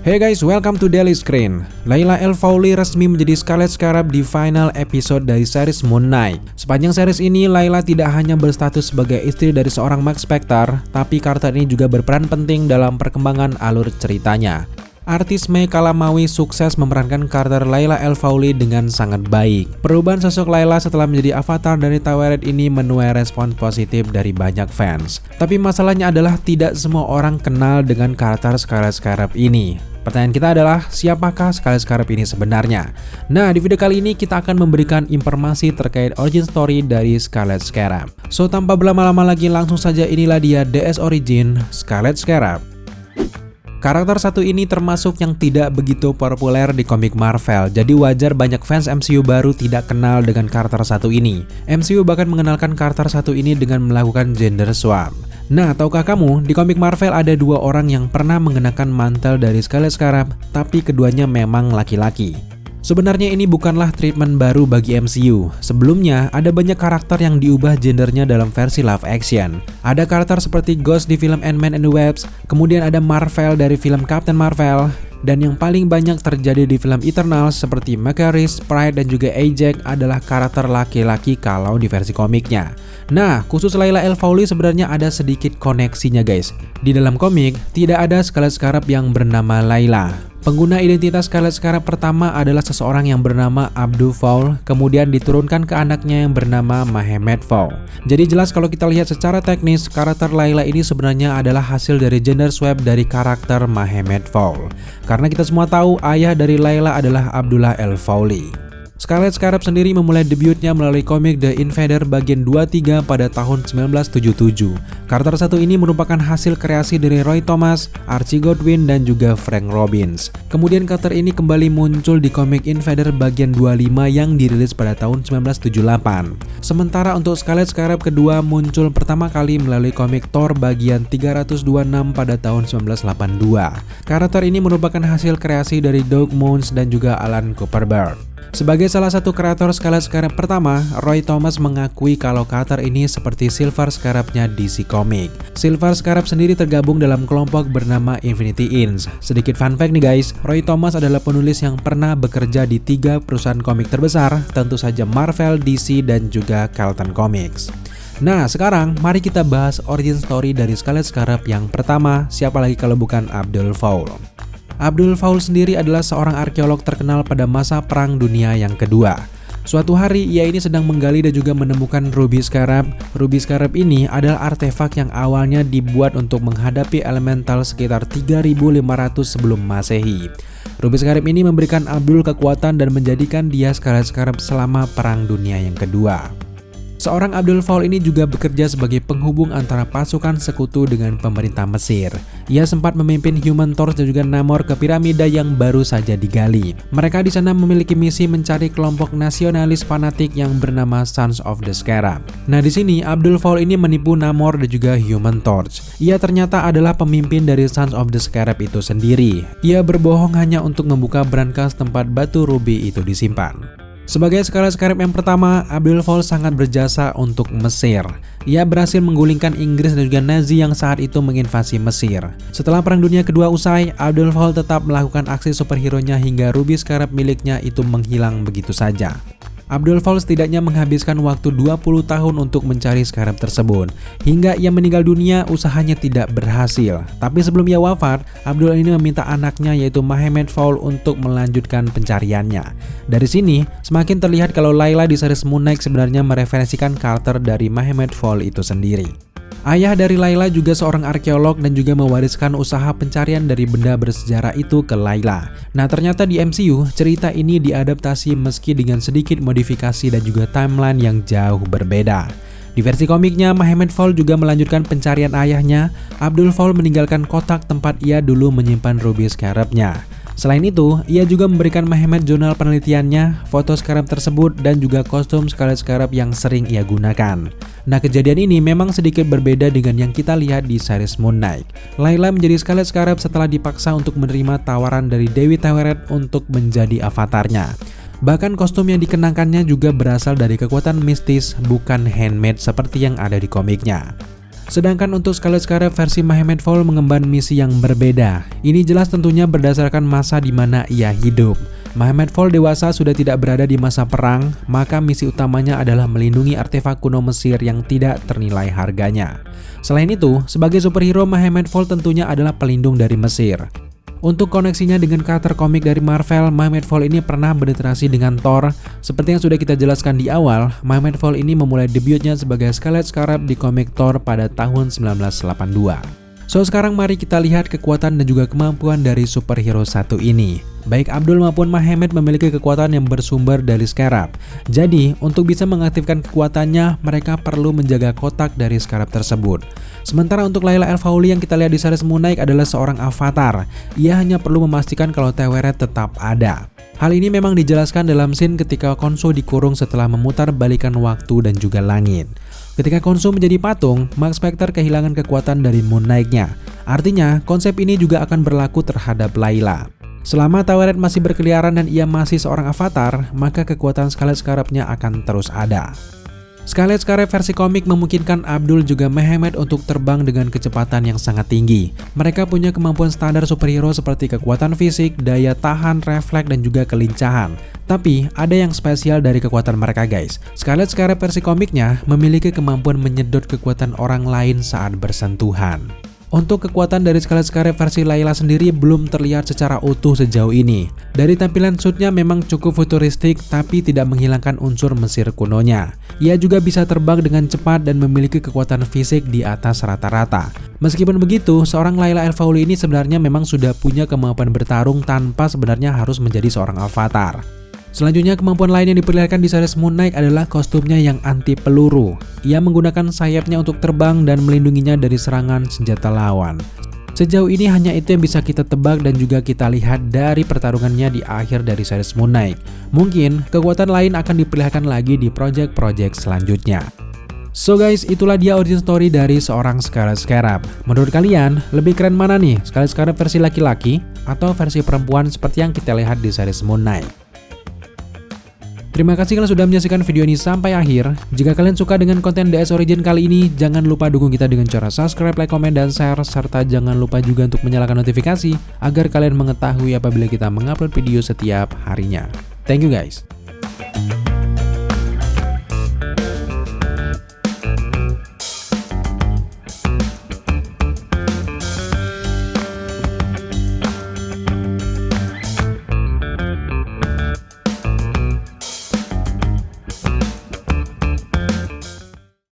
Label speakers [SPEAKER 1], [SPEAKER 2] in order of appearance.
[SPEAKER 1] Hey guys, welcome to Daily Screen. Layla El-Faouly resmi menjadi Scarlet Scarab di final episode dari series Moon Knight. Sepanjang series ini, Layla tidak hanya berstatus sebagai istri dari seorang Mark Spector, tapi karakter ini juga berperan penting dalam perkembangan alur ceritanya. Artis May Kalamaui sukses memerankan karakter Layla El-Faouly dengan sangat baik. Perubahan sosok Layla setelah menjadi avatar dari Taweret ini menuai respon positif dari banyak fans. Tapi masalahnya adalah tidak semua orang kenal dengan karakter Scarlet Scarab ini. Pertanyaan kita adalah, siapakah Scarlet Scarab ini sebenarnya? Nah, di video kali ini kita akan memberikan informasi terkait origin story dari Scarlet Scarab. So, tanpa berlama-lama lagi, langsung saja inilah dia DS Origin Scarlet Scarab. Karakter satu ini termasuk yang tidak begitu populer di komik Marvel, jadi wajar banyak fans MCU baru tidak kenal dengan karakter satu ini. MCU bahkan mengenalkan karakter satu ini dengan melakukan gender swap. Nah, tahukah kamu, di komik Marvel ada dua orang yang pernah mengenakan mantel dari Scarlet Scarab, tapi keduanya memang laki-laki. Sebenarnya ini bukanlah treatment baru bagi MCU. Sebelumnya, ada banyak karakter yang diubah gendernya dalam versi live action. Ada karakter seperti Ghost di film Ant-Man and the Wasp, kemudian ada Marvel dari film Captain Marvel, dan yang paling banyak terjadi di film Eternals seperti Macaris, Pride, dan juga Ajax adalah karakter laki-laki kalau di versi komiknya. Nah, khusus Layla El-Faouly sebenarnya ada sedikit koneksinya guys. Di dalam komik, tidak ada Scarlet Scarab yang bernama Layla. Pengguna identitas Scarlet Scarab pertama adalah seseorang yang bernama Abdul Fowl, kemudian diturunkan ke anaknya yang bernama Mehmet Fowl. Jadi jelas kalau kita lihat secara teknis, karakter Layla ini sebenarnya adalah hasil dari gender swap dari karakter Mehmet Fowl. Karena kita semua tahu ayah dari Layla adalah Abdullah El-Faouly. Scarlet Scarab sendiri memulai debutnya melalui komik The Invader bagian 23 pada tahun 1977. Karakter satu ini merupakan hasil kreasi dari Roy Thomas, Archie Goodwin, dan juga Frank Robbins. Kemudian karakter ini kembali muncul di komik Invader bagian 25 yang dirilis pada tahun 1978. Sementara untuk Scarlet Scarab kedua muncul pertama kali melalui komik Thor bagian 326 pada tahun 1982. Karakter ini merupakan hasil kreasi dari Doug Moons dan juga Alan Kuperberg. Sebagai salah satu kreator Scarlet Scarab pertama, Roy Thomas mengakui kalau karakter ini seperti Silver Scarabnya DC Comics. Silver Scarab sendiri tergabung dalam kelompok bernama Infinity Inc. Sedikit fun fact nih guys, Roy Thomas adalah penulis yang pernah bekerja di 3 perusahaan komik terbesar, tentu saja Marvel, DC, dan juga Carlton Comics. Nah, sekarang mari kita bahas origin story dari Scarlet Scarab yang pertama, siapa lagi kalau bukan Abdul Fowl. Abdul Fowl sendiri adalah seorang arkeolog terkenal pada masa Perang Dunia yang kedua. Suatu hari ia ini sedang menggali dan juga menemukan Ruby Scarab. Ruby Scarab ini adalah artefak yang awalnya dibuat untuk menghadapi elemental sekitar 3500 sebelum Masehi. Ruby Scarab ini memberikan Abdul kekuatan dan menjadikan dia Scarlet Scarab selama Perang Dunia yang kedua. Seorang Abdul Fowl ini juga bekerja sebagai penghubung antara pasukan sekutu dengan pemerintah Mesir. Ia sempat memimpin Human Torch dan juga Namor ke piramida yang baru saja digali. Mereka di sana memiliki misi mencari kelompok nasionalis fanatik yang bernama Sons of the Scarab. Nah, di sini Abdul Fowl ini menipu Namor dan juga Human Torch. Ia ternyata adalah pemimpin dari Sons of the Scarab itu sendiri. Ia berbohong hanya untuk membuka brankas tempat batu ruby itu disimpan. Sebagai Scarlet Scarab yang pertama, Abdul Fowl sangat berjasa untuk Mesir. Ia berhasil menggulingkan Inggris dan juga Nazi yang saat itu menginvasi Mesir. Setelah Perang Dunia Kedua usai, Abdul Fowl tetap melakukan aksi superhero-nya hingga Ruby Scarab miliknya itu menghilang begitu saja. Abdul Fowl setidaknya menghabiskan waktu 20 tahun untuk mencari scarab tersebut. Hingga ia meninggal dunia, usahanya tidak berhasil. Tapi sebelum ia wafat, Abdul ini meminta anaknya yaitu Mehmet Fowl untuk melanjutkan pencariannya. Dari sini, semakin terlihat kalau Layla di series Moon Knight sebenarnya mereferensikan karakter dari Mehmet Fowl itu sendiri. Ayah dari Layla juga seorang arkeolog dan juga mewariskan usaha pencarian dari benda bersejarah itu ke Layla. Nah, ternyata di MCU, cerita ini diadaptasi meski dengan sedikit modifikasi dan juga timeline yang jauh berbeda. Di versi komiknya, Mehmet Fowl juga melanjutkan pencarian ayahnya. Abdul Fowl meninggalkan kotak tempat ia dulu menyimpan Ruby Scarabnya. Selain itu, ia juga memberikan Mehmet jurnal penelitiannya, foto Scarab tersebut, dan juga kostum Scarlet Scarab yang sering ia gunakan. Nah, kejadian ini memang sedikit berbeda dengan yang kita lihat di series Moon Knight. Layla menjadi Scarlet Scarab setelah dipaksa untuk menerima tawaran dari Dewi Taweret untuk menjadi avatarnya. Bahkan kostum yang dikenakannya juga berasal dari kekuatan mistis, bukan handmade seperti yang ada di komiknya. Sedangkan untuk Scarlet Scarab versi Mahemmed-Fall mengemban misi yang berbeda. Ini jelas tentunya berdasarkan masa di mana ia hidup. Mahemmed-Fall dewasa sudah tidak berada di masa perang, maka misi utamanya adalah melindungi artefak kuno Mesir yang tidak ternilai harganya. Selain itu, sebagai superhero Mahemmed-Fall tentunya adalah pelindung dari Mesir. Untuk koneksinya dengan karakter komik dari Marvel, Mahemmed-Fall ini pernah berinteraksi dengan Thor. Seperti yang sudah kita jelaskan di awal, Mahemmed-Fall ini memulai debutnya sebagai Scarlet Scarab di komik Thor pada tahun 1982. So sekarang mari kita lihat kekuatan dan juga kemampuan dari superhero satu ini. Baik Abdul maupun Mahemmed memiliki kekuatan yang bersumber dari Scarab. Jadi, untuk bisa mengaktifkan kekuatannya, mereka perlu menjaga kotak dari Scarab tersebut. Sementara untuk Layla El Fawli yang kita lihat di series Moon Knight adalah seorang avatar. Ia hanya perlu memastikan kalau Teweret tetap ada. Hal ini memang dijelaskan dalam scene ketika Khonshu dikurung setelah memutar balikan waktu dan juga langit. Ketika Khonshu menjadi patung, Mark Spector kehilangan kekuatan dari Moon Knight-nya. Artinya, konsep ini juga akan berlaku terhadap Layla. Selama Teweret masih berkeliaran dan ia masih seorang avatar, maka kekuatan Scarlet Scarab-nya akan terus ada. Scarlet Scarab versi komik memungkinkan Abdul juga Mahemmed untuk terbang dengan kecepatan yang sangat tinggi. Mereka punya kemampuan standar superhero seperti kekuatan fisik, daya tahan, refleks, dan juga kelincahan. Tapi, ada yang spesial dari kekuatan mereka guys. Scarlet Scarab versi komiknya memiliki kemampuan menyedot kekuatan orang lain saat bersentuhan. Untuk kekuatan dari Scarlet Scarab versi Layla sendiri belum terlihat secara utuh sejauh ini. Dari tampilan suitnya memang cukup futuristik tapi tidak menghilangkan unsur Mesir kunonya. Ia juga bisa terbang dengan cepat dan memiliki kekuatan fisik di atas rata-rata. Meskipun begitu, seorang Layla El Fawli ini sebenarnya memang sudah punya kemampuan bertarung tanpa sebenarnya harus menjadi seorang avatar. Selanjutnya, kemampuan lain yang diperlihatkan di series Moon Knight adalah kostumnya yang anti peluru. Ia menggunakan sayapnya untuk terbang dan melindunginya dari serangan senjata lawan. Sejauh ini hanya itu yang bisa kita tebak dan juga kita lihat dari pertarungannya di akhir dari series Moon Knight. Mungkin kekuatan lain akan diperlihatkan lagi di project-project selanjutnya. So guys, itulah dia origin story dari seorang Scarlet Scarab. Menurut kalian, lebih keren mana nih? Scarlet Scarab versi laki-laki atau versi perempuan seperti yang kita lihat di series Moon Knight? Terima kasih kalian sudah menyaksikan video ini sampai akhir. Jika kalian suka dengan konten DS Origin kali ini, jangan lupa dukung kita dengan cara subscribe, like, komen, dan share. Serta jangan lupa juga untuk menyalakan notifikasi agar kalian mengetahui apabila kita mengupload video setiap harinya. Thank you guys.